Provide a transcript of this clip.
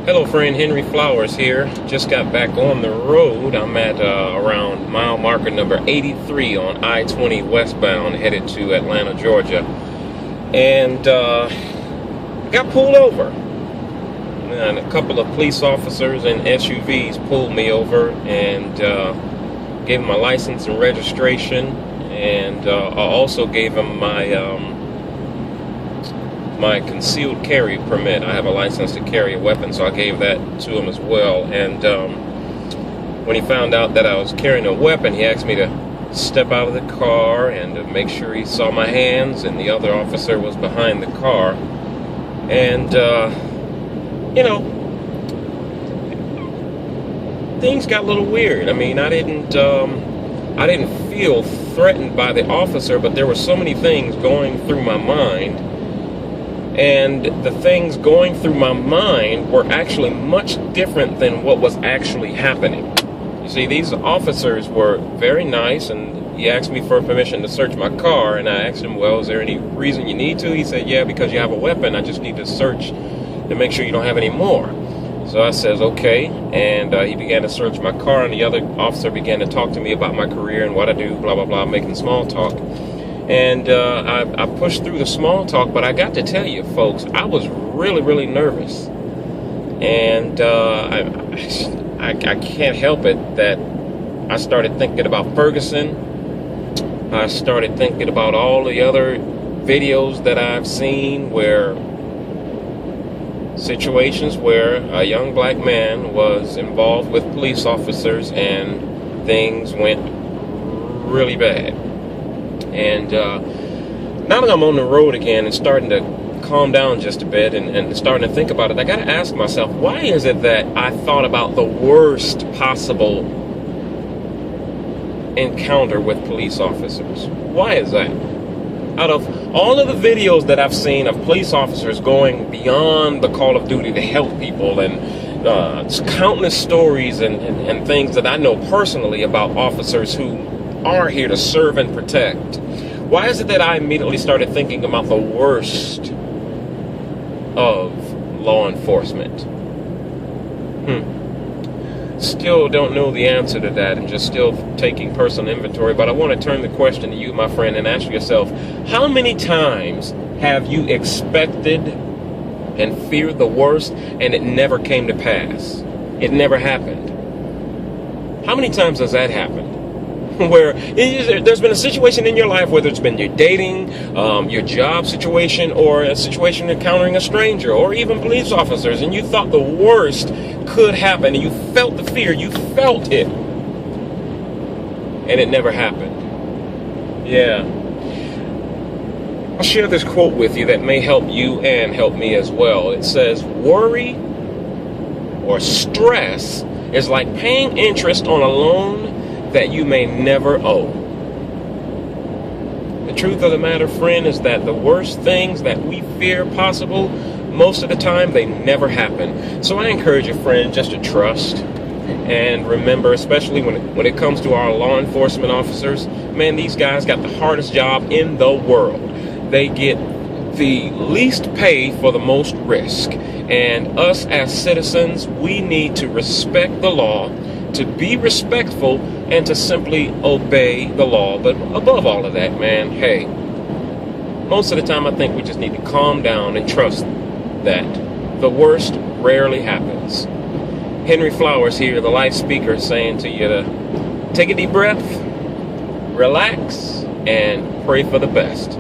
Hello friend, Henry Flowers here. Just got back on the road. I'm at around mile marker number 83 on I-20 westbound, headed to Atlanta, Georgia. And got pulled over. And a couple of police officers and SUVs pulled me over and gave them my license and registration. And I also gave them my concealed carry permit. I have a license to carry a weapon, so I gave that to him as well. And when he found out that I was carrying a weapon, he asked me to step out of the car and to make sure he saw my hands, and the other officer was behind the car. And things got a little weird. I mean, I didn't feel threatened by the officer, but there were so many things going through my mind. And the things going through my mind were actually much different than what was actually happening. You see, these officers were very nice, and he asked me for permission to search my car, and I asked him, well, is there any reason you need to? He said, yeah, because you have a weapon. I just need to search to make sure you don't have any more. So I says, okay, and he began to search my car, and the other officer began to talk to me about my career and what I do, blah, blah, blah, making small talk. And I pushed through the small talk, but I got to tell you, folks, I was really, really nervous. And I can't help it that I started thinking about Ferguson. I started thinking about all the other videos that I've seen where situations where a young black man was involved with police officers and things went really bad. And now that I'm on the road again and starting to calm down just a bit and starting to think about it, I got to ask myself, why is it that I thought about the worst possible encounter with police officers? Why is that? Out of all of the videos that I've seen of police officers going beyond the call of duty to help people, and countless stories and things that I know personally about officers who are here to serve and protect, why is it that I immediately started thinking about the worst of law enforcement? Still don't know the answer to that, and just still taking personal inventory. But I want to turn the question to you, my friend, and ask yourself, how many times have you expected and feared the worst and it never came to pass? It never happened. How many times has that happened? Where there's been a situation in your life, whether it's been your dating, your job situation, or a situation encountering a stranger, or even police officers, and you thought the worst could happen, and you felt the fear, you felt it, and it never happened. Yeah. I'll share this quote with you that may help you and help me as well. It says, worry or stress is like paying interest on a loan that you may never owe. The truth of the matter, friend, is that the worst things that we fear possible, most of the time, they never happen. So I encourage you, friend, just to trust. And remember, especially when it comes to our law enforcement officers, man, these guys got the hardest job in the world. They get the least pay for the most risk. And us as citizens, we need to respect the law, to be respectful, and to simply obey the law. But above all of that, man, hey, most of the time I think we just need to calm down and trust that the worst rarely happens. Henry Flowers here, the life speaker, saying to you to take a deep breath, relax, and pray for the best.